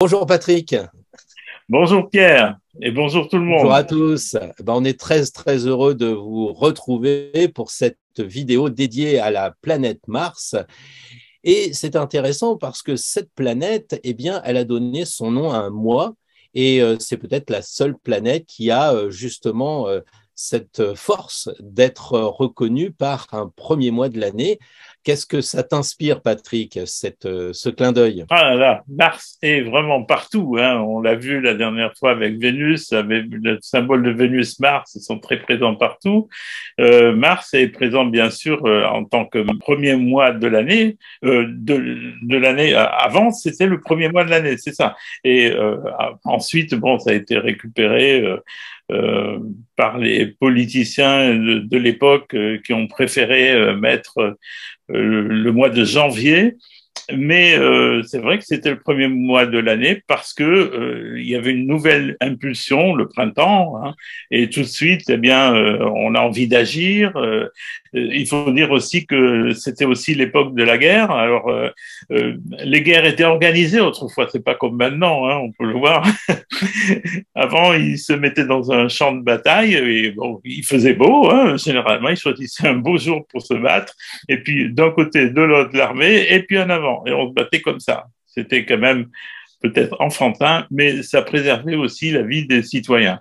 Bonjour Patrick, Bonjour Pierre et bonjour tout le bonjour monde. à tous. On est très heureux de vous retrouver pour cette vidéo dédiée à la planète Mars. Et c'est intéressant parce que cette planète, eh bien, elle a donné son nom à un mois et c'est peut-être la seule planète qui a justement cette force d'être reconnue par un premier mois de l'année. Qu'est-ce que ça t'inspire, Patrick, ce clin d'œil? Ah là là, Mars est vraiment partout, hein. On l'a vu la dernière fois avec Vénus, avec le symbole de Vénus-Mars, ils sont très présents partout. Mars est présent bien sûr en tant que premier mois de l'année. De l'année avant, c'était le premier mois de l'année, c'est ça. Et ensuite, bon, ça a été récupéré. Euh, par les politiciens de l'époque qui ont préféré mettre le mois de janvier. Mais c'est vrai que c'était le premier mois de l'année parce que il y avait une nouvelle impulsion, le printemps, hein, et tout de suite, eh bien, on a envie d'agir. Il faut dire aussi que c'était aussi l'époque de la guerre. Alors, les guerres étaient organisées autrefois, c'est pas comme maintenant, hein, on peut le voir. Avant, ils se mettaient dans un champ de bataille et bon, il faisait beau, hein, généralement, ils choisissaient un beau jour pour se battre. Et puis d'un côté, de l'autre, l'armée, et puis en avant. Et on se battait comme ça. C'était quand même peut-être enfantin, mais ça préservait aussi la vie des citoyens.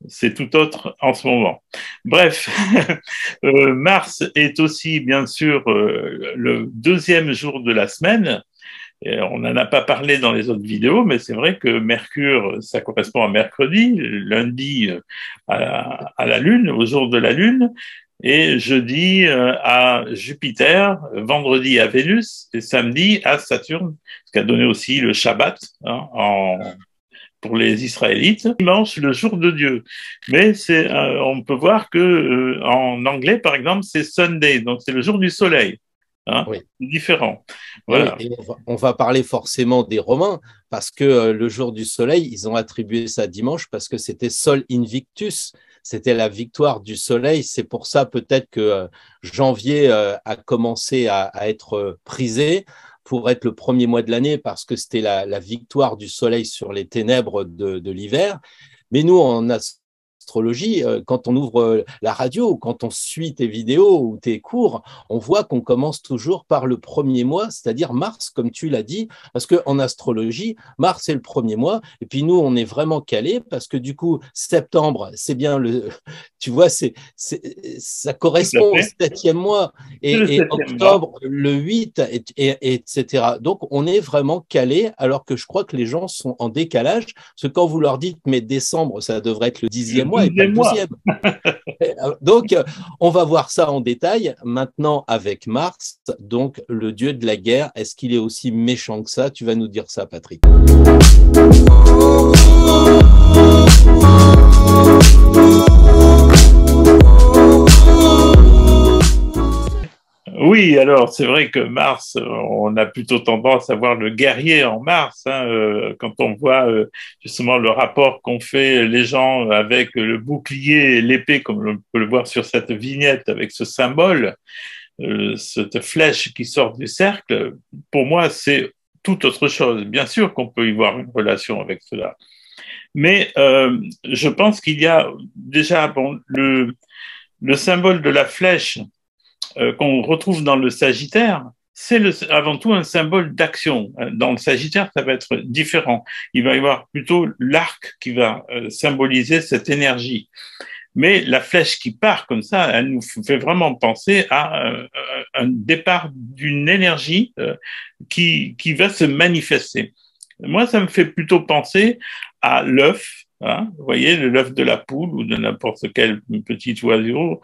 C'est tout autre en ce moment. Bref, Mars est aussi, bien sûr, le deuxième jour de la semaine. Et on n'en a pas parlé dans les autres vidéos, mais c'est vrai que Mercure, ça correspond à mercredi, lundi à la Lune, au jour de la Lune, et jeudi à Jupiter, vendredi à Vénus et samedi à Saturne, ce qui a donné aussi le Shabbat, hein, pour les Israélites. Dimanche, le jour de Dieu. Mais on peut voir que en anglais, par exemple, c'est Sunday, donc c'est le jour du soleil. Hein, Oui. différent. Et oui, Voilà. et on va parler forcément des Romains, parce que le jour du soleil, ils ont attribué ça dimanche parce que c'était Sol Invictus, c'était la victoire du soleil. C'est pour ça peut-être que janvier a commencé à être prisé pour être le premier mois de l'année, parce que c'était la victoire du soleil sur les ténèbres de l'hiver. Mais nous, en astrologie, quand on ouvre la radio ou quand on suit tes vidéos ou tes cours, on voit qu'on commence toujours par le premier mois, c'est-à-dire Mars, comme tu l'as dit, parce qu'en astrologie, Mars est le premier mois, et puis nous, on est vraiment calés, parce que du coup, septembre, c'est bien tu vois, ça Tout à correspond au fait. septième mois, C'est le et septième mois. octobre, le 8, etc. Donc, on est vraiment calés, alors que je crois que les gens sont en décalage, parce que quand vous leur dites, mais décembre, ça devrait être le Le 10e mois et pas le douzième mois. 12e. Donc, on va voir ça en détail maintenant avec Mars, donc le dieu de la guerre. Est-ce qu'il est aussi méchant que ça? Tu vas nous dire ça, Patrick. Oui, alors c'est vrai que Mars, on a plutôt tendance à voir le guerrier en Mars, hein, quand on voit justement le rapport qu'ont fait les gens avec le bouclier et l'épée, comme on peut le voir sur cette vignette avec ce symbole, cette flèche qui sort du cercle. Pour moi, c'est tout autre chose. Bien sûr qu'on peut y voir une relation avec cela, mais je pense qu'il y a déjà bon, le symbole de la flèche qu'on retrouve dans le Sagittaire, c'est avant tout un symbole d'action. Dans le Sagittaire, ça va être différent. Il va y avoir plutôt l'arc qui va symboliser cette énergie. Mais la flèche qui part comme ça, elle nous fait vraiment penser à un départ d'une énergie qui va se manifester. Moi, ça me fait plutôt penser à l'œuf, hein, vous voyez, l'œuf de la poule ou de n'importe quel petit oiseau.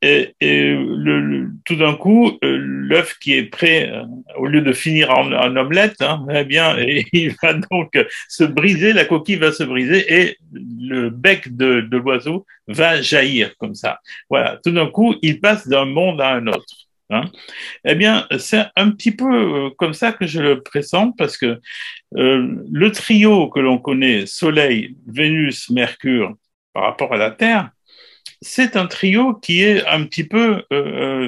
Tout d'un coup, l'œuf qui est prêt, au lieu de finir en omelette, hein, eh bien, il va donc se briser, la coquille va se briser et le bec de l'oiseau va jaillir comme ça. Voilà, tout d'un coup, il passe d'un monde à un autre. Hein. Eh bien, c'est un petit peu comme ça que je le pressens parce que le trio que l'on connaît, Soleil, Vénus, Mercure, par rapport à la Terre, c'est un trio qui est un petit peu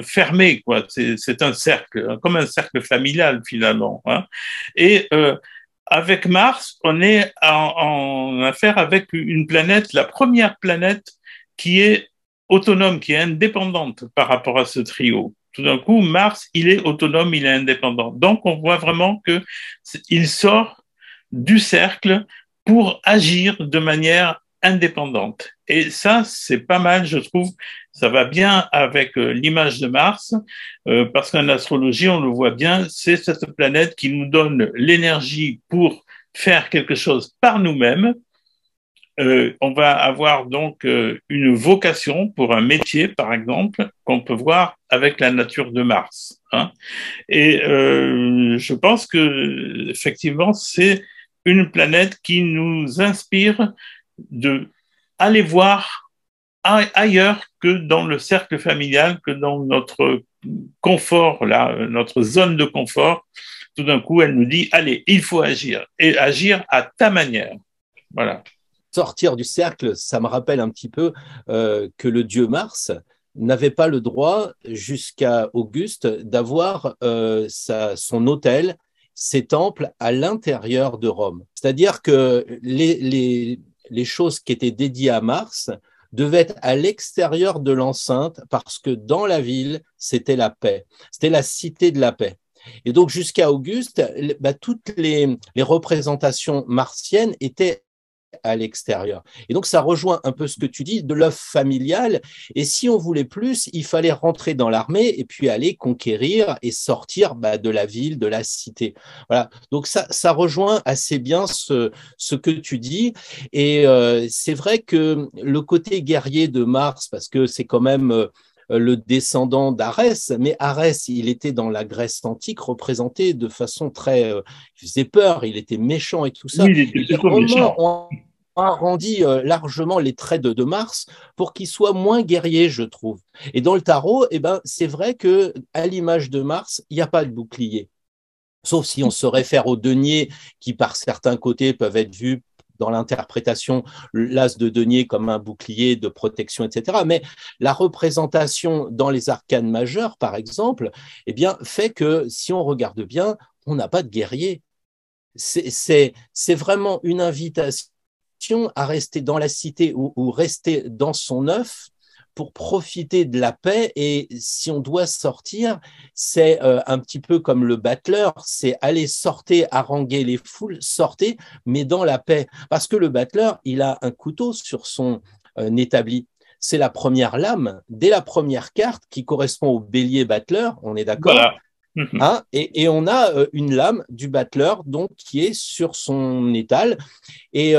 fermé, quoi. C'est un cercle, comme un cercle familial finalement. Hein. Et Avec Mars, on est en affaire avec une planète, la première planète qui est autonome, qui est indépendante par rapport à ce trio. Tout d'un coup, Mars, il est autonome, il est indépendant. Donc, on voit vraiment que il sort du cercle pour agir de manière indépendante. Et ça, c'est pas mal, je trouve. Ça va bien avec l'image de Mars, parce qu'en astrologie, on le voit bien, c'est cette planète qui nous donne l'énergie pour faire quelque chose par nous-mêmes. On va avoir donc une vocation pour un métier, par exemple, qu'on peut voir avec la nature de Mars. Hein. Et je pense que effectivement, c'est une planète qui nous inspire de aller voir ailleurs que dans le cercle familial, que dans notre confort, là, notre zone de confort. Tout d'un coup, elle nous dit, allez, il faut agir, et agir à ta manière. Voilà. Sortir du cercle, ça me rappelle un petit peu que le dieu Mars n'avait pas le droit, jusqu'à Auguste, d'avoir son hôtel, ses temples à l'intérieur de Rome. C'est-à-dire que les choses qui étaient dédiées à Mars devaient être à l'extérieur de l'enceinte, parce que dans la ville, c'était la paix. C'était la cité de la paix. Et donc, jusqu'à Auguste, toutes les représentations martiennes étaient à l'extérieur. Et donc, ça rejoint un peu ce que tu dis de l'œuf familial. Et si on voulait plus, il fallait rentrer dans l'armée et puis aller conquérir et sortir de la ville, de la cité. Voilà. Donc, ça rejoint assez bien ce que tu dis. Et c'est vrai que le côté guerrier de Mars, parce que c'est quand même le descendant d'Arès, mais Arès, il était dans la Grèce antique représenté de façon très… il faisait peur, il était méchant et tout ça. Oui, il était Et les plutôt Romains méchant. ont arrondi largement les traits de Mars pour qu'il soit moins guerrier, je trouve. Et dans le tarot, c'est vrai que à l'image de Mars, il n'y a pas de bouclier. Sauf si on se réfère aux deniers qui, par certains côtés, peuvent être vus dans l'interprétation, l'as de denier comme un bouclier de protection, etc. Mais la représentation dans les arcanes majeures, par exemple, fait que si on regarde bien, on n'a pas de guerrier. C'est vraiment une invitation à rester dans la cité ou rester dans son œuf pour profiter de la paix. Et si on doit sortir, c'est un petit peu comme le battleur, c'est aller sortir, haranguer les foules, sortez, mais dans la paix. Parce que le battleur, il a un couteau sur son établi. C'est la première lame, dès la première carte, qui correspond au bélier battleur, on est d'accord? Voilà. Hein, et on a une lame du battleur donc, qui est sur son étal. Et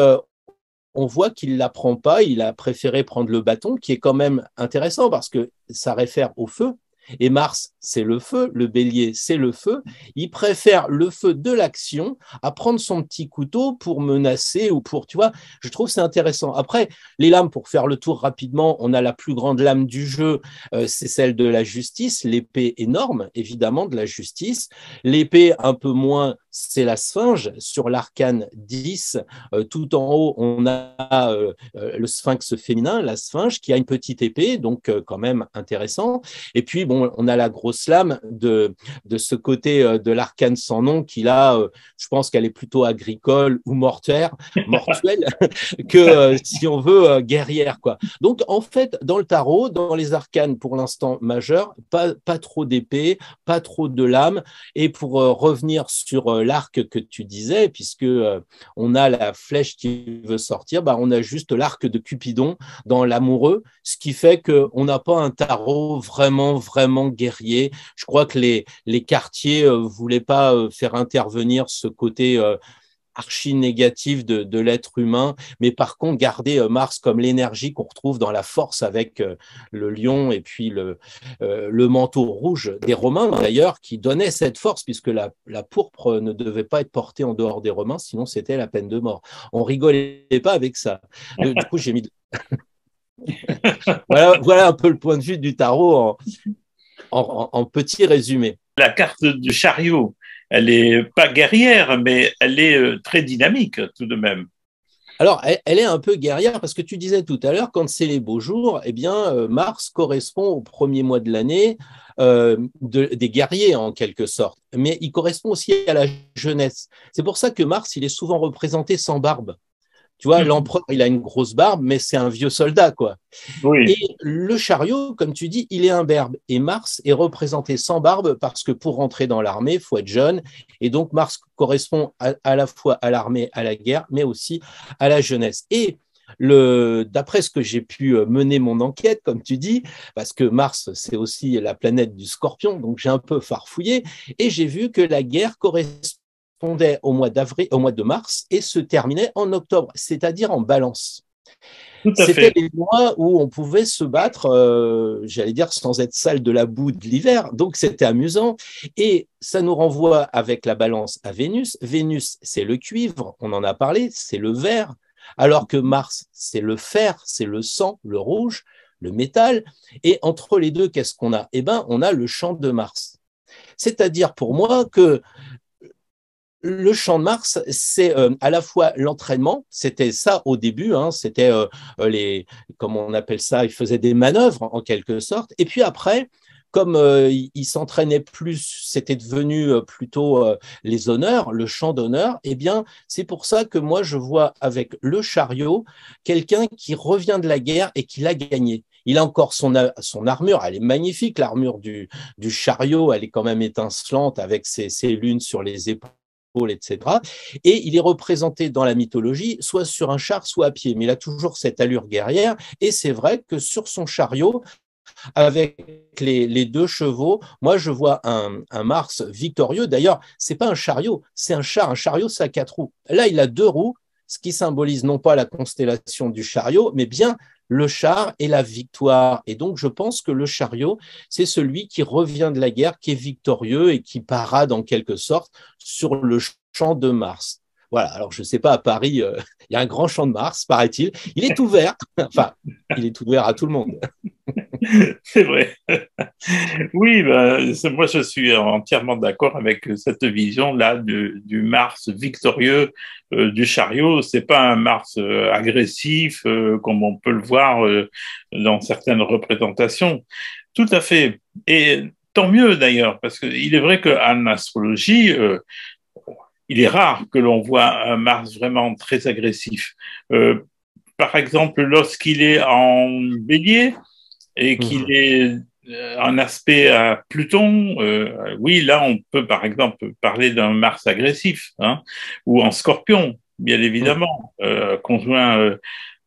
on voit qu'il ne la prend pas, il a préféré prendre le bâton, qui est quand même intéressant parce que ça réfère au feu. Et Mars, c'est le feu, le bélier, c'est le feu. Il préfère le feu de l'action à prendre son petit couteau pour menacer ou pour, tu vois, je trouve c'est intéressant. Après, les lames, pour faire le tour rapidement, on a la plus grande lame du jeu, c'est celle de la justice, l'épée énorme, évidemment, de la justice. L'épée un peu moins, c'est la sphinge. Sur l'arcane 10, tout en haut, on a le sphinx féminin, la sphinge, qui a une petite épée, donc quand même intéressant. Et puis, bon, on a la grosse lame de ce côté de l'arcane sans nom qui, là, je pense qu'elle est plutôt agricole ou mortuelle, que, si on veut, guerrière, quoi. Donc, en fait, dans le tarot, dans les arcanes, pour l'instant, majeurs, pas trop d'épée, pas trop de lames. Et pour revenir sur l'arc que tu disais, puisque on a la flèche qui veut sortir, on a juste l'arc de Cupidon dans l'amoureux, ce qui fait qu'on n'a pas un tarot vraiment guerrier. Je crois que les quartiers ne voulaient pas faire intervenir ce côté archi négatif de l'être humain, mais par contre garder Mars comme l'énergie qu'on retrouve dans la force avec le lion et puis le manteau rouge des Romains d'ailleurs, qui donnait cette force, puisque la pourpre ne devait pas être portée en dehors des Romains, sinon c'était la peine de mort. On rigolait pas avec ça. Du coup, j'ai mis… voilà un peu le point de vue du tarot en petit résumé. La carte du chariot, elle est pas guerrière, mais elle est très dynamique tout de même. Alors, elle est un peu guerrière parce que tu disais tout à l'heure, quand c'est les beaux jours, Mars correspond au premier mois de l'année des guerriers en quelque sorte, mais il correspond aussi à la jeunesse. C'est pour ça que Mars, il est souvent représenté sans barbe. Tu vois, l'empereur, il a une grosse barbe, mais c'est un vieux soldat, quoi. Et Oui, le chariot, comme tu dis, il est imberbe. Et Mars est représenté sans barbe parce que pour rentrer dans l'armée, il faut être jeune. Et donc, Mars correspond à la fois à l'armée, à la guerre, mais aussi à la jeunesse. Et d'après ce que j'ai pu mener mon enquête, comme tu dis, parce que Mars, c'est aussi la planète du Scorpion, donc j'ai un peu farfouillé, et j'ai vu que la guerre correspondait au mois d'avril, au mois de mars, et se terminait en octobre, c'est-à-dire en balance. tout à C'était fait. les mois où on pouvait se battre, j'allais dire, sans être sale de la boue de l'hiver. Donc, c'était amusant. Et ça nous renvoie avec la balance à Vénus. Vénus, c'est le cuivre, on en a parlé, c'est le verre. Alors que Mars, c'est le fer, c'est le sang, le rouge, le métal. Et entre les deux, qu'est-ce qu'on a? Eh bien, on a le champ de Mars. C'est-à-dire pour moi que le champ de Mars, c'est à la fois l'entraînement, c'était ça au début, hein, c'était comment on appelle ça, il faisait des manœuvres en quelque sorte, et puis après, comme il s'entraînait plus, c'était devenu plutôt les honneurs, le champ d'honneur, eh bien, c'est pour ça que moi, je vois avec le chariot quelqu'un qui revient de la guerre et qui l'a gagné. Il a encore son armure, elle est magnifique, l'armure du chariot, elle est quand même étincelante avec ses lunes sur les épaules, etc. Et il est représenté dans la mythologie soit sur un char, soit à pied, mais il a toujours cette allure guerrière. Et c'est vrai que sur son chariot, avec les deux chevaux, moi je vois un Mars victorieux. D'ailleurs, c'est pas un chariot, c'est un char. Un chariot, c'est à 4 roues. Là, il a 2 roues, ce qui symbolise non pas la constellation du chariot, mais bien le char et la victoire. Et donc, je pense que le chariot, c'est celui qui revient de la guerre, qui est victorieux et qui parade en quelque sorte sur le champ de Mars. Voilà, alors je ne sais pas, à Paris, il y a un grand champ de Mars, paraît-il. Il est ouvert, enfin, il est ouvert à tout le monde. C'est vrai. Oui, ben, moi je suis entièrement d'accord avec cette vision-là du Mars victorieux du chariot. C'est pas un Mars agressif comme on peut le voir dans certaines représentations. Tout à fait. Et tant mieux d'ailleurs, parce qu'il est vrai qu'en astrologie, il est rare que l'on voit un Mars vraiment très agressif. Euh, Par exemple, lorsqu'il est en bélier, et qu'il Mhm. est en aspect à Pluton, oui, là, on peut par exemple parler d'un Mars agressif, hein, ou en Scorpion, bien Mhm. évidemment, conjoint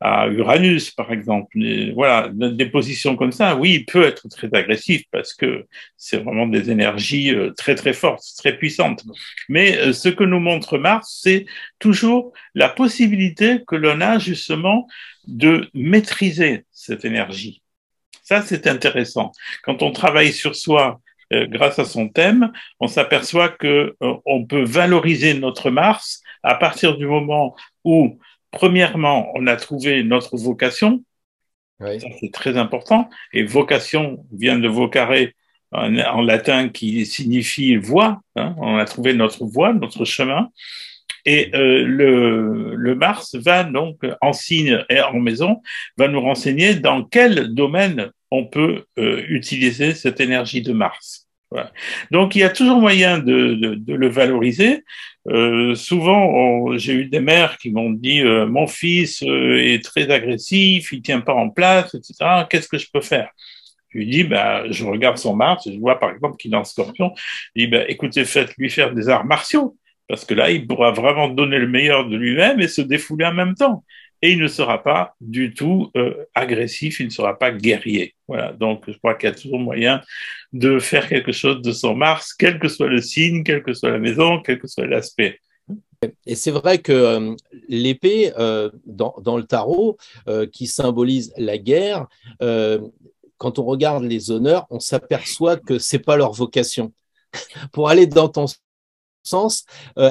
à Uranus, par exemple. Et voilà, des positions comme ça, oui, il peut être très agressif parce que c'est vraiment des énergies très très fortes, très puissantes. Mais ce que nous montre Mars, c'est toujours la possibilité que l'on a justement de maîtriser cette énergie. Ça, c'est intéressant. Quand on travaille sur soi grâce à son thème, on s'aperçoit que on peut valoriser notre Mars à partir du moment où, premièrement, on a trouvé notre vocation. Oui. Ça, c'est très important. Et vocation vient de vocare en latin qui signifie voie. Hein. On a trouvé notre voie, notre chemin. Et le Mars va donc, en signe et en maison, va nous renseigner dans quel domaine on peut utiliser cette énergie de Mars. Voilà. Donc, il y a toujours moyen de le valoriser. Souvent, j'ai eu des mères qui m'ont dit mon fils est très agressif, il tient pas en place, etc. Qu'est-ce que je peux faire? Je lui dis, bah, je regarde son Mars, je vois par exemple qu'il est en Scorpion. Je dis, bah, écoutez, faites-lui faire des arts martiaux, parce que là, il pourra vraiment donner le meilleur de lui-même et se défouler en même temps. Et il ne sera pas du tout agressif, il ne sera pas guerrier. Voilà, donc je crois qu'il y a toujours moyen de faire quelque chose de son Mars, quel que soit le signe, quelle que soit la maison, quel que soit l'aspect. Et c'est vrai que l'épée, dans le tarot, qui symbolise la guerre, quand on regarde les honneurs, on s'aperçoit que c'est pas leur vocation. Pour aller dans ton sens,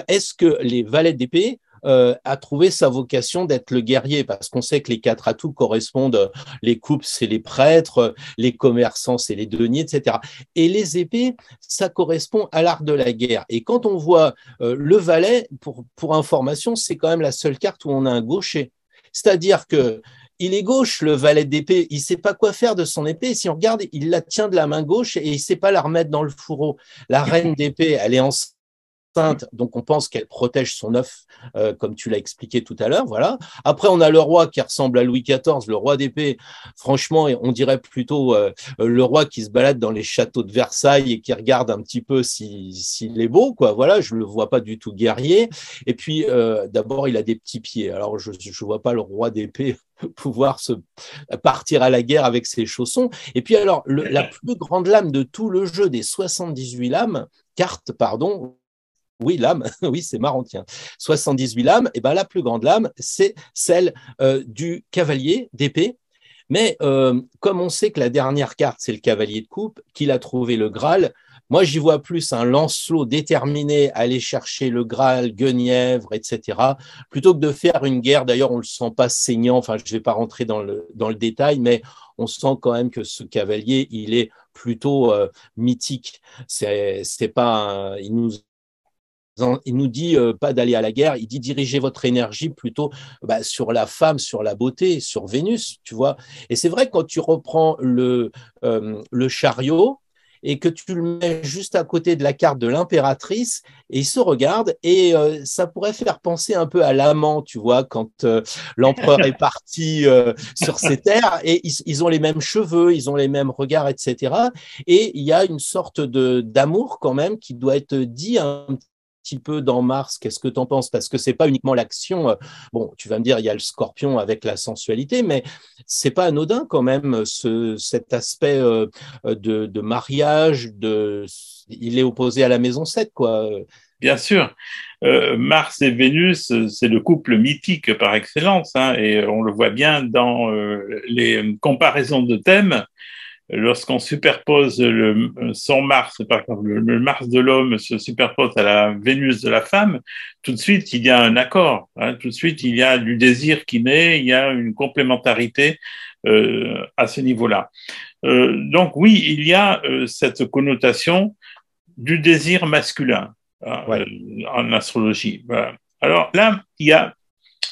est-ce que les valets d'épée a trouvé sa vocation d'être le guerrier? Parce qu'on sait que les 4 atouts correspondent, les coupes, c'est les prêtres, les commerçants, c'est les deniers, etc. Et les épées, ça correspond à l'art de la guerre. Et quand on voit le valet, pour information, c'est quand même la seule carte où on a un gaucher. C'est-à-dire que il est gauche, le valet d'épée. Il sait pas quoi faire de son épée. Si on regarde, il la tient de la main gauche et il sait pas la remettre dans le fourreau. La reine d'épée, elle est enceinte, donc on pense qu'elle protège son œuf, comme tu l'as expliqué tout à l'heure. Voilà. Après, on a le roi qui ressemble à Louis XIV, le roi d'épée. Franchement, on dirait plutôt le roi qui se balade dans les châteaux de Versailles et qui regarde un petit peu s'il est beau, quoi. Voilà, je le vois pas du tout guerrier. Et puis, d'abord, il a des petits pieds. Alors, je vois pas le roi d'épée pouvoir partir à la guerre avec ses chaussons. Et puis alors, la plus grande lame de tout le jeu des 78 lames, cartes, pardon, oui, lame, oui, c'est marrant, tiens. 78 lames, et ben la plus grande lame, c'est celle du cavalier d'épée. Mais comme on sait que la dernière carte, c'est le cavalier de coupe, qu'il a trouvé le Graal, moi, j'y vois plus un Lancelot déterminé à aller chercher le Graal, Guenièvre, etc., plutôt que de faire une guerre. D'ailleurs, on ne le sent pas saignant, enfin, je ne vais pas rentrer dans le détail, mais on sent quand même que ce cavalier, il est plutôt mythique. C'est pas il nous dit pas d'aller à la guerre, il dit diriger votre énergie plutôt sur la femme, sur la beauté, sur Vénus, tu vois. Et c'est vrai que quand tu reprends le chariot et que tu le mets juste à côté de la carte de l'impératrice, et ils se regardent, et ça pourrait faire penser un peu à l'amant, tu vois, quand l'empereur est parti sur ses terres, et ils ont les mêmes cheveux, ils ont les mêmes regards, etc. Et il y a une sorte d'amour quand même qui doit être dit un petit peu dans Mars. Qu'est-ce que tu en penses? Parce que c'est pas uniquement l'action. Bon, tu vas me dire, il y a le Scorpion avec la sensualité, mais c'est pas anodin quand même cet aspect de mariage. Il est opposé à la maison 7, quoi. Bien sûr, Mars et Vénus, c'est le couple mythique par excellence, hein, et on le voit bien dans les comparaisons de thèmes. Lorsqu'on superpose son Mars, par exemple, le Mars de l'homme se superpose à la Vénus de la femme, tout de suite, il y a un accord, hein, tout de suite, il y a du désir qui naît, il y a une complémentarité à ce niveau-là. Donc oui, il y a cette connotation du désir masculin, hein, Ouais. en astrologie. Voilà. Alors là,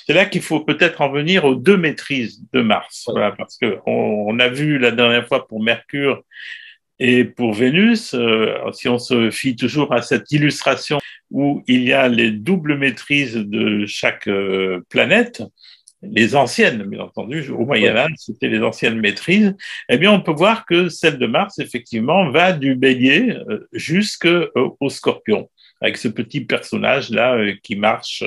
c'est là qu'il faut peut-être en venir aux deux maîtrises de Mars, Ouais. voilà, parce que on a vu la dernière fois pour Mercure et pour Vénus, si on se fie toujours à cette illustration où il y a les doubles maîtrises de chaque planète, les anciennes, bien entendu, au Moyen Ouais. Âge, c'était les anciennes maîtrises, eh bien, on peut voir que celle de Mars, effectivement, va du Bélier jusqu'au Scorpion, avec ce petit personnage-là qui marche,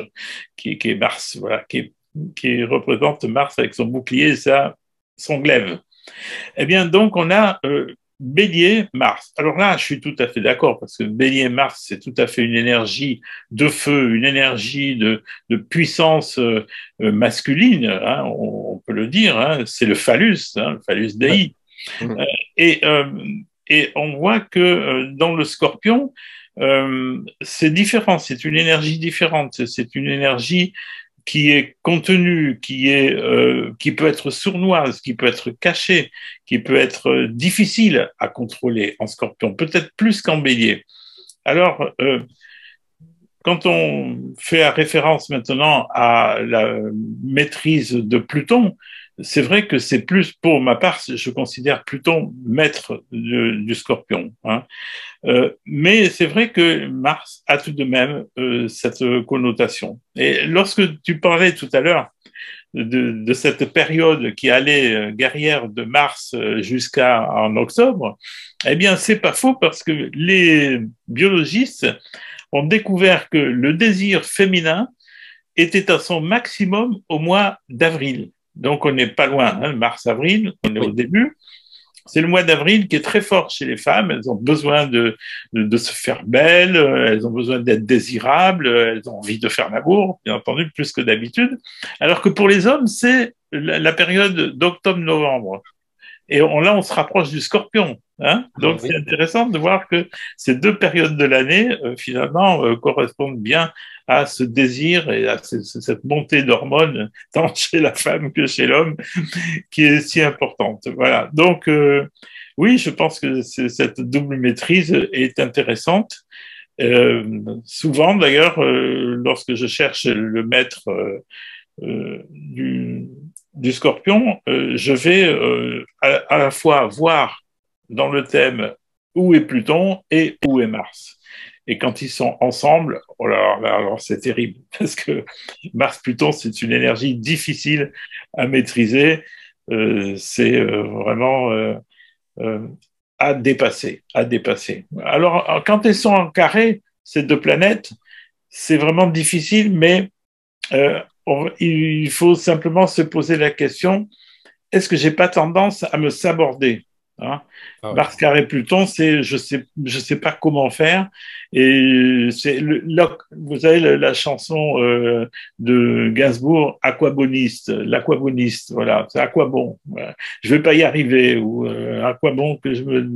qui est Mars, voilà, qui représente Mars avec son bouclier et son glaive. Eh bien, donc, on a Bélier, Mars. Alors là, je suis tout à fait d'accord, parce que Bélier, Mars, c'est tout à fait une énergie de feu, une énergie de puissance masculine, hein, on peut le dire, hein, c'est le phallus Ouais. Dei. Euh, et, euh, et on voit que dans le Scorpion, c'est différent, c'est une énergie différente, c'est une énergie qui est contenue, qui peut être sournoise, qui peut être cachée, qui peut être difficile à contrôler en Scorpion, peut-être plus qu'en Bélier. Alors, quand on fait référence maintenant à la maîtrise de Pluton, c'est vrai que c'est plus, pour ma part, je considère Pluton maître du Scorpion, hein. Mais c'est vrai que Mars a tout de même cette connotation. Et lorsque tu parlais tout à l'heure de cette période qui allait guerrière de mars jusqu'à en octobre, eh bien, c'est pas faux parce que les biologistes ont découvert que le désir féminin était à son maximum au mois d'avril. Donc, on n'est pas loin, hein, mars-avril, on est au Oui. début. C'est le mois d'avril qui est très fort chez les femmes. Elles ont besoin de se faire belles, elles ont besoin d'être désirables, elles ont envie de faire l'amour, bien entendu, plus que d'habitude. Alors que pour les hommes, c'est la période d'octobre-novembre. Et là, on se rapproche du scorpion, hein. Ah Donc, c'est oui. intéressant de voir que ces deux périodes de l'année, finalement, correspondent bien à ce désir et à cette montée d'hormones, tant chez la femme que chez l'homme, qui est si importante. Voilà. Donc, oui, je pense que cette double maîtrise est intéressante. Souvent, d'ailleurs, lorsque je cherche le maître du du Scorpion, je vais à la fois voir dans le thème où est Pluton et où est Mars. Et quand ils sont ensemble, oh là, alors c'est terrible, parce que Mars-Pluton, c'est une énergie difficile à maîtriser, c'est vraiment euh, à dépasser, à dépasser. Alors, quand elles sont en carré, ces deux planètes, c'est vraiment difficile, mais il faut simplement se poser la question, est-ce que j'ai pas tendance à me saborder, hein? Ah oui. Mars carré Pluton, c'est je sais pas comment faire. Et c'est vous savez la chanson de Gainsbourg, Aquaboniste, l'aquaboniste, voilà, c'est à quoi bon, voilà. Je vais pas y arriver, ou à quoi bon que je me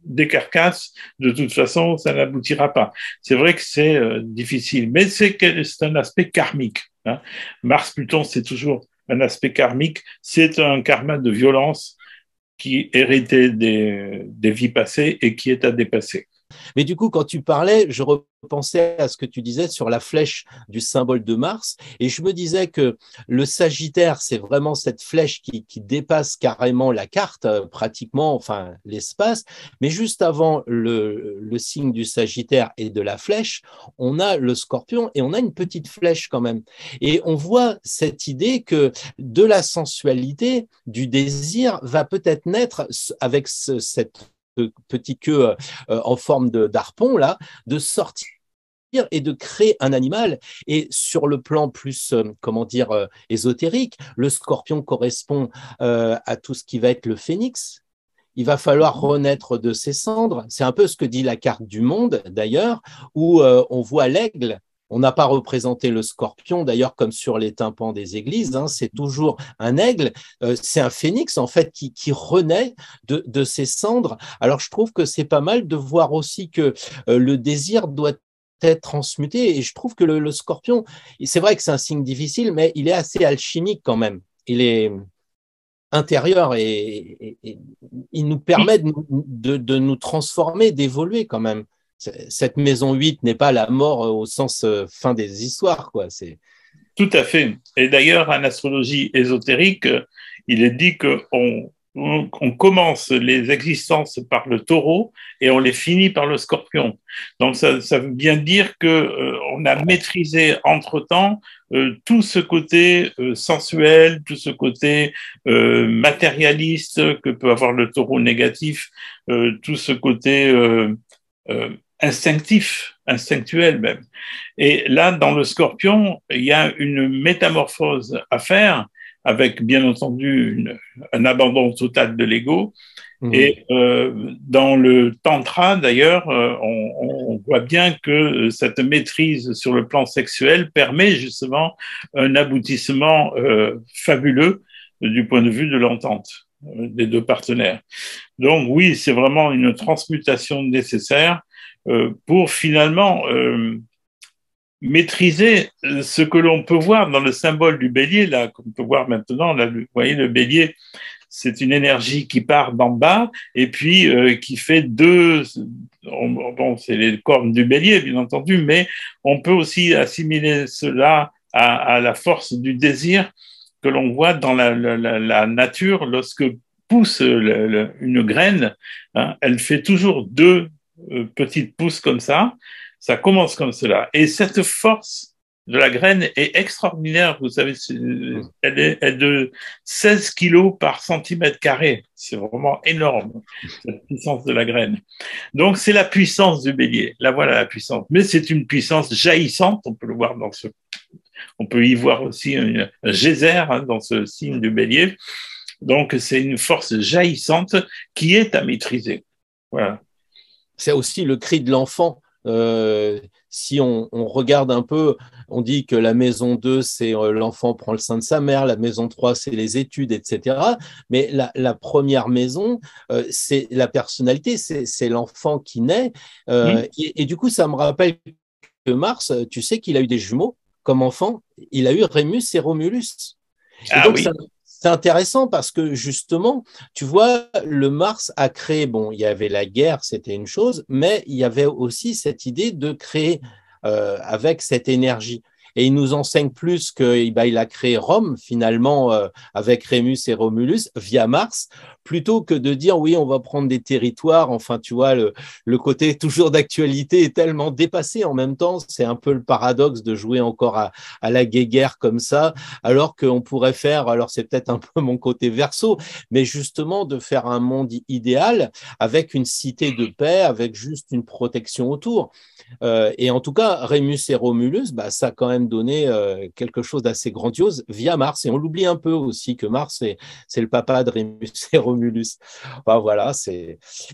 décarcasse, de toute façon ça n'aboutira pas. C'est vrai que c'est difficile, mais c'est un aspect karmique, hein. Mars Pluton, c'est toujours un aspect karmique, c'est un karma de violence qui héritait des vies passées et qui est à dépasser. Mais du coup, quand tu parlais, je repensais à ce que tu disais sur la flèche du symbole de Mars, et je me disais que le Sagittaire, c'est vraiment cette flèche qui dépasse carrément la carte, pratiquement, enfin l'espace, mais juste avant le signe du Sagittaire et de la flèche, on a le Scorpion et on a une petite flèche quand même. Et on voit cette idée que de la sensualité, du désir, va peut-être naître avec cette petit queue en forme d'harpon, là, de sortir et de créer un animal. Et sur le plan plus, comment dire, ésotérique, le scorpion correspond à tout ce qui va être le phénix. Il va falloir renaître de ses cendres. C'est un peu ce que dit la carte du monde, d'ailleurs, où on voit l'aigle. On n'a pas représenté le scorpion, d'ailleurs, comme sur les tympans des églises, hein, c'est toujours un aigle. C'est un phénix, en fait, qui renaît de ses cendres. Alors, je trouve que c'est pas mal de voir aussi que le désir doit être transmuté. Et je trouve que le scorpion, c'est vrai que c'est un signe difficile, mais il est assez alchimique quand même. Il est intérieur et il nous permet de nous transformer, d'évoluer quand même. Cette maison 8 n'est pas la mort au sens fin des histoires, quoi. C'est... Tout à fait. Et d'ailleurs, en astrologie ésotérique, il est dit qu'on commence les existences par le taureau et on les finit par le scorpion. Donc, ça veut bien dire que on a maîtrisé entre-temps tout ce côté sensuel, tout ce côté matérialiste que peut avoir le taureau négatif, tout ce côté instinctif, instinctuel même. Et là, dans le scorpion, il y a une métamorphose à faire avec, bien entendu, un abandon total de l'ego. Et dans le tantra, d'ailleurs, on voit bien que cette maîtrise sur le plan sexuel permet justement un aboutissement fabuleux du point de vue de l'entente des deux partenaires. Donc oui, c'est vraiment une transmutation nécessaire pour finalement maîtriser ce que l'on peut voir dans le symbole du bélier, là, qu'on peut voir maintenant. Là, vous voyez, le bélier, c'est une énergie qui part d'en bas et puis qui fait deux. Bon, c'est les cornes du bélier, bien entendu, mais on peut aussi assimiler cela à la force du désir que l'on voit dans la nature lorsque pousse une graine, hein, elle fait toujours deux petites pousses comme ça commence comme cela. Et cette force de la graine est extraordinaire, vous savez, elle est de 16 kilos par centimètre carré. C'est vraiment énorme, cette puissance de la graine. Donc, c'est la puissance du bélier. Là, voilà la puissance. Mais c'est une puissance jaillissante, on peut le voir dans ce... On peut y voir aussi un geyser, hein, dans ce signe du bélier. Donc, c'est une force jaillissante qui est à maîtriser. Voilà. C'est aussi le cri de l'enfant. Si on regarde un peu, on dit que la maison 2, c'est l'enfant prend le sein de sa mère, la maison 3, c'est les études, etc. Mais la première maison, c'est la personnalité, c'est l'enfant qui naît. Et du coup, ça me rappelle que Mars, tu sais qu'il a eu des jumeaux comme enfant, il a eu Rémus et Romulus. Et donc, oui. c'est intéressant parce que justement, tu vois, le Mars a créé, bon, il y avait la guerre, c'était une chose, mais il y avait aussi cette idée de créer avec cette énergie. et il nous enseigne plus que bah, il a créé Rome finalement avec Rémus et Romulus via Mars, plutôt que de dire oui, on va prendre des territoires. Enfin, tu vois, le côté toujours d'actualité est tellement dépassé en même temps. C'est un peu le paradoxe de jouer encore à la guéguerre comme ça, alors qu'on pourrait faire, alors c'est peut-être un peu mon côté Verseau, mais justement de faire un monde idéal avec une cité de paix, avec juste une protection autour. Et en tout cas, Rémus et Romulus, bah, ça a quand même donné quelque chose d'assez grandiose via Mars. Et on l'oublie un peu aussi que Mars, c'est le papa de Rémus et Romulus. Enfin, voilà,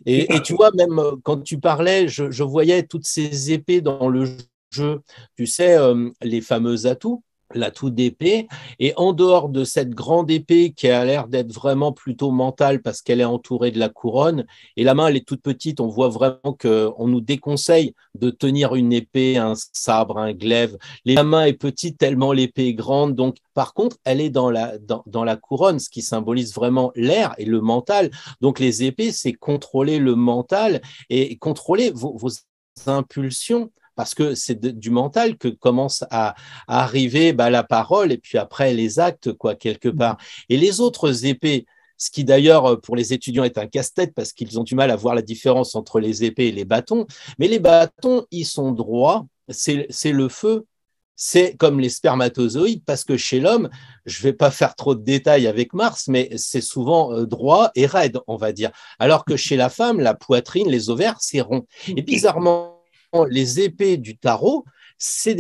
et tu vois, même quand tu parlais, je voyais toutes ces épées dans le jeu. Tu sais, les fameux atouts. L'atout d'épée, et en dehors de cette grande épée qui a l'air d'être vraiment plutôt mentale parce qu'elle est entourée de la couronne, et la main elle est toute petite, on voit vraiment qu'on nous déconseille de tenir une épée, un sabre, un glaive. La main est petite tellement l'épée est grande, donc par contre elle est dans la couronne, ce qui symbolise vraiment l'air et le mental. Donc les épées, c'est contrôler le mental et contrôler vos impulsions, parce que c'est du mental que commence à arriver bah, la parole et puis après les actes, quoi, quelque part. Et les autres épées, ce qui d'ailleurs pour les étudiants est un casse-tête parce qu'ils ont du mal à voir la différence entre les épées et les bâtons, mais les bâtons, ils sont droits, c'est le feu. C'est comme les spermatozoïdes, parce que chez l'homme, je ne vais pas faire trop de détails avec Mars, mais c'est souvent droit et raide, on va dire. Alors que chez la femme, la poitrine, les ovaires, c'est rond. Et bizarrement, les épées du tarot, c'est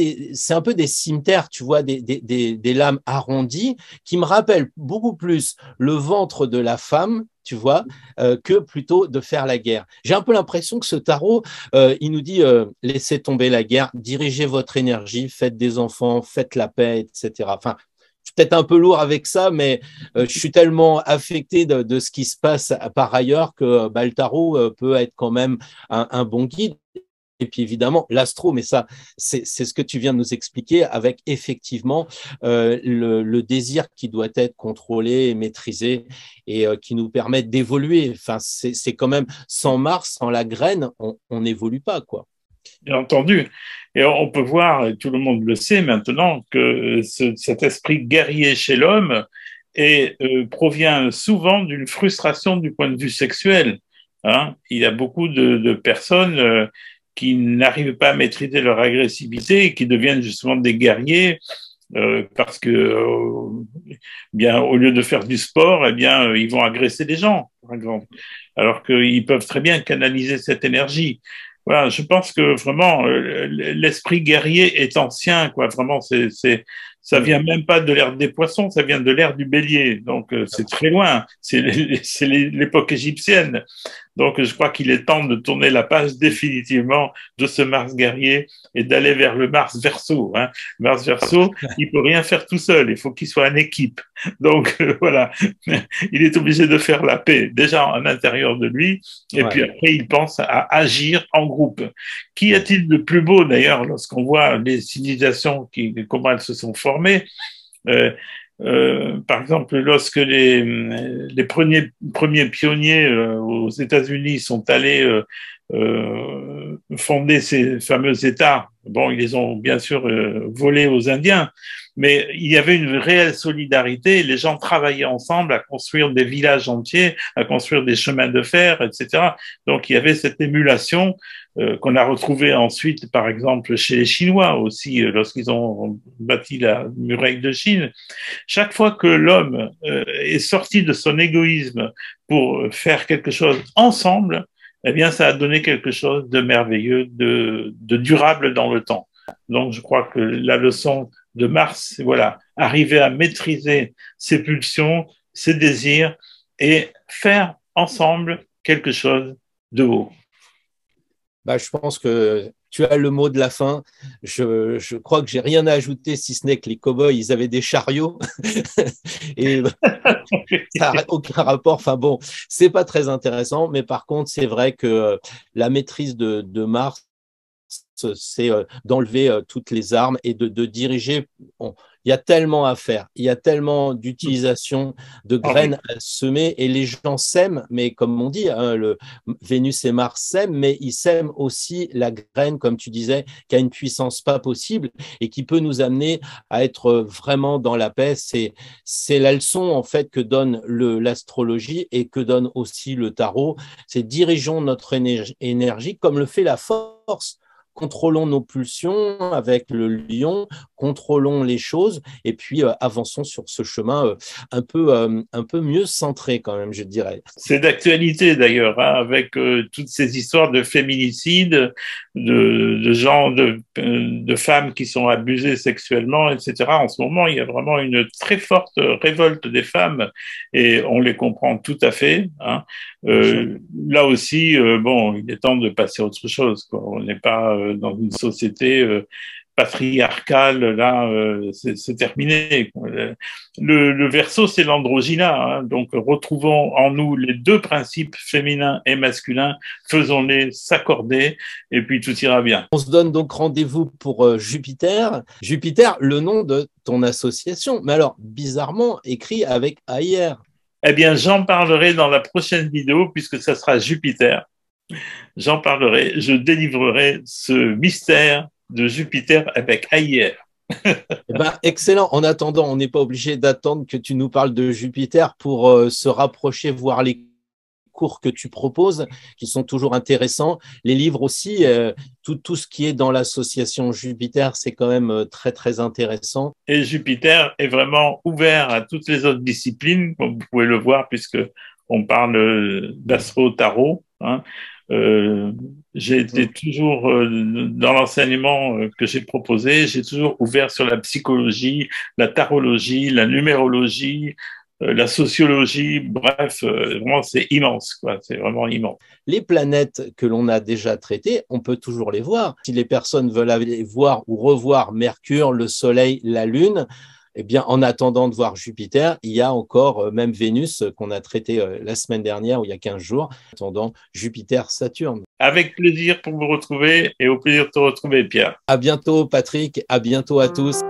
un peu des cimeterres, tu vois, des lames arrondies qui me rappellent beaucoup plus le ventre de la femme, tu vois, que plutôt de faire la guerre. J'ai un peu l'impression que ce tarot, il nous dit laissez tomber la guerre, dirigez votre énergie, faites des enfants, faites la paix, etc. Enfin, je suis peut-être un peu lourd avec ça, mais je suis tellement affecté de ce qui se passe par ailleurs que bah, le tarot peut être quand même un bon guide. Et puis évidemment, l'astro, mais ça, c'est ce que tu viens de nous expliquer avec effectivement le désir qui doit être contrôlé et maîtrisé et qui nous permet d'évoluer. Enfin, c'est quand même sans Mars, sans la graine, on n'évolue pas, quoi. Bien entendu. Et on peut voir, et tout le monde le sait maintenant, que cet esprit guerrier chez l'homme provient souvent d'une frustration du point de vue sexuel. Hein. Il y a beaucoup de personnes qui n'arrivent pas à maîtriser leur agressivité et qui deviennent justement des guerriers parce que, bien, au lieu de faire du sport, eh bien, ils vont agresser des gens, par exemple, alors qu'ils peuvent très bien canaliser cette énergie. Voilà, je pense que vraiment l'esprit guerrier est ancien, quoi. Vraiment, ça vient même pas de l'ère des poissons, ça vient de l'ère du bélier. Donc c'est très loin. C'est l'époque égyptienne. Donc je crois qu'il est temps de tourner la page définitivement de ce Mars guerrier et d'aller vers le Mars Verseau. Hein. Mars Verseau, il peut rien faire tout seul. Il faut qu'il soit en équipe. Donc voilà, il est obligé de faire la paix déjà à l'intérieur de lui. Et puis après, il pense à agir en groupe. Qu'y a-t-il de plus beau d'ailleurs lorsqu'on voit les civilisations comment elles se sont formées par exemple, lorsque les premiers pionniers aux États-Unis sont allés fonder ces fameux États, bon, ils les ont bien sûr volés aux Indiens, mais il y avait une réelle solidarité. Les gens travaillaient ensemble à construire des villages entiers, à construire des chemins de fer, etc. Donc, il y avait cette émulation qu'on a retrouvée ensuite, par exemple, chez les Chinois aussi, lorsqu'ils ont bâti la muraille de Chine. Chaque fois que l'homme est sorti de son égoïsme pour faire quelque chose ensemble, eh bien, ça a donné quelque chose de merveilleux, de durable dans le temps. Donc, je crois que la leçon de Mars, c'est voilà, arriver à maîtriser ses pulsions, ses désirs et faire ensemble quelque chose de beau. Bah, je pense que tu as le mot de la fin. Je crois que j'ai rien à ajouter si ce n'est que les cow-boys, ils avaient des chariots et ça n'a aucun rapport. Enfin bon, c'est pas très intéressant, mais par contre, c'est vrai que la maîtrise de Mars, c'est d'enlever toutes les armes et de diriger Il y a tellement à faire, il y a tellement d'utilisation de Ah oui. graines à semer et les gens s'aiment, mais comme on dit, hein, Vénus et Mars s'aiment, mais ils s'aiment aussi la graine, comme tu disais, qui a une puissance pas possible et qui peut nous amener à être vraiment dans la paix. C'est la leçon en fait que donne l'astrologie et que donne aussi le tarot. C'est dirigeons notre énergie comme le fait la force. Contrôlons nos pulsions avec le lion, contrôlons les choses et puis avançons sur ce chemin un peu mieux centré quand même, je dirais. C'est d'actualité d'ailleurs, hein, avec toutes ces histoires de féminicide, de gens, de femmes qui sont abusées sexuellement, etc. En ce moment, il y a vraiment une très forte révolte des femmes et on les comprend tout à fait. Hein. Bien sûr. Là aussi, bon, il est temps de passer à autre chose, quoi. On n'est pas dans une société patriarcale, là, c'est terminé. Le Verseau, c'est l'androgyna, hein, donc retrouvons en nous les deux principes féminins et masculins, faisons-les s'accorder, et puis tout ira bien. On se donne donc rendez-vous pour Jupiter. Jupiter, le nom de ton association, mais alors bizarrement écrit avec AIR. Eh bien, j'en parlerai dans la prochaine vidéo, puisque ça sera Jupiter. J'en parlerai, je délivrerai ce mystère de Jupiter avec AIR. Eh ben, excellent. En attendant, on n'est pas obligé d'attendre que tu nous parles de Jupiter pour se rapprocher, voir les cours que tu proposes, qui sont toujours intéressants. Les livres aussi, tout ce qui est dans l'association Jupiter, c'est quand même très, très intéressant. Et Jupiter est vraiment ouvert à toutes les autres disciplines, comme vous pouvez le voir, puisque on parle d'astro-tarot. Hein. J'ai été toujours dans l'enseignement que j'ai proposé, j'ai toujours ouvert sur la psychologie, la tarologie, la numérologie, la sociologie, bref, vraiment c'est immense, quoi. C'est vraiment immense. Les planètes que l'on a déjà traitées, on peut toujours les voir. Si les personnes veulent aller voir ou revoir Mercure, le Soleil, la Lune, eh bien, en attendant de voir Jupiter, il y a encore même Vénus qu'on a traité la semaine dernière ou il y a 15 jours, en attendant Jupiter, Saturne. Avec plaisir pour vous retrouver et au plaisir de te retrouver, Pierre. À bientôt, Patrick. À bientôt à tous.